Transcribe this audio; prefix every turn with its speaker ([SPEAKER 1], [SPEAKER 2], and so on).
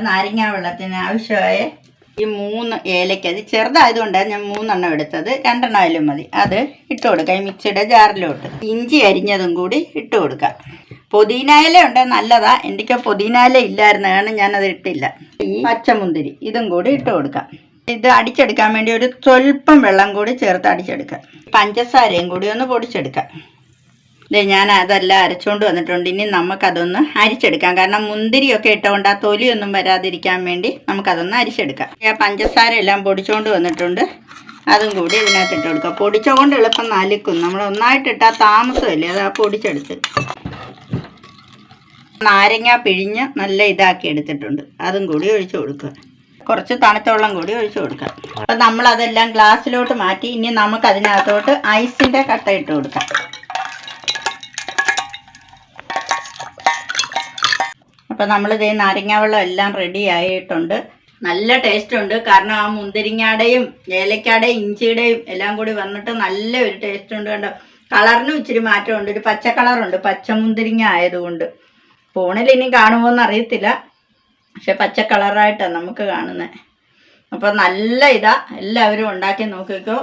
[SPEAKER 1] നാരങ്ങ വെള്ളത്തിന് ആവശ്യമായ ഈ 3 ഏലക്ക, അത് ചെറുതായതുകൊണ്ടാണ് ഞാൻ 3 എടുത്തത്. 2 ആയാലും മതി. അത് ഇട്ട് കൊടുക്കാം ഈ മിക്സിയുടെ ജാറിലോട്ട്. ഇഞ്ചി അരിഞ്ഞതും കൂടി ഇട്ട് കൊടുക്കാം. പുതിന ഇല ഉണ്ട്, നല്ലതാ. എനിക്ക് പുതിന ഇല ഇല്ലായിരുന്നു, കാരണം ഞാനത് ഇട്ടില്ല. ഈ പച്ചമുന്തിരി ഇതും കൂടി ഇട്ട് കൊടുക്കാം. ഇത് അടിച്ചെടുക്കാൻ വേണ്ടി ഒരു സ്വല്പം വെള്ളം കൂടി ചേർത്ത് അടിച്ചെടുക്കാം. പഞ്ചസാരയും കൂടി ഒന്ന് പൊടിച്ചെടുക്കാം. ഇത് ഞാൻ അതെല്ലാം അരച്ചുകൊണ്ട് വന്നിട്ടുണ്ട്. ഇനി നമുക്കതൊന്ന് അരിച്ചെടുക്കാം. കാരണം മുന്തിരിയൊക്കെ ഇട്ടുകൊണ്ട് ആ തൊലിയൊന്നും വരാതിരിക്കാൻ വേണ്ടി നമുക്കതൊന്ന് അരിച്ചെടുക്കാം. ആ പഞ്ചസാര എല്ലാം പൊടിച്ചുകൊണ്ട് വന്നിട്ടുണ്ട്. അതും കൂടി ഇതിനകത്ത് ഇട്ട് കൊടുക്കാം. പൊടിച്ചുകൊണ്ട് എളുപ്പം നലിക്കും. നമ്മൾ ഒന്നായിട്ടിട്ടാൽ താമസമല്ലേ, അത് ആ പൊടിച്ചെടുത്ത്. നാരങ്ങ പിഴിഞ്ഞ് നല്ല ഇതാക്കി എടുത്തിട്ടുണ്ട്. അതും കൂടി ഒഴിച്ചു കൊടുക്കുക. കുറച്ച് തണുത്ത വെള്ളം കൂടി ഒഴിച്ചു കൊടുക്കാം. അപ്പം നമ്മളതെല്ലാം ഗ്ലാസ്സിലോട്ട് മാറ്റി. ഇനി നമുക്കതിനകത്തോട്ട് ഐസിൻ്റെ കട്ട ഇട്ട് കൊടുക്കാം. അപ്പം നമ്മളിത് നാരങ്ങ വെള്ളം എല്ലാം റെഡി ആയിട്ടുണ്ട്. നല്ല ടേസ്റ്റ് ഉണ്ട്. കാരണം ആ മുന്തിരിങ്ങയുടെയും ഏലക്കയുടെയും ഇഞ്ചിയുടെയും എല്ലാം കൂടി വന്നിട്ട് നല്ല ഒരു ടേസ്റ്റ് ഉണ്ട്. കണ്ടോ, കളറിനും ഇച്ചിരി മാറ്റമുണ്ട്. ഒരു പച്ച കളറുണ്ട്, പച്ചമുന്തിരിങ്ങ ആയതുകൊണ്ട്. ഫോണിൽ ഇനി കാണുമോയെന്ന് അറിയത്തില്ല, പക്ഷെ പച്ച കളറായിട്ടാണ് നമുക്ക് കാണുന്നത്. അപ്പോൾ നല്ല ഇതാ, എല്ലാവരും ഉണ്ടാക്കി നോക്കിക്കോ.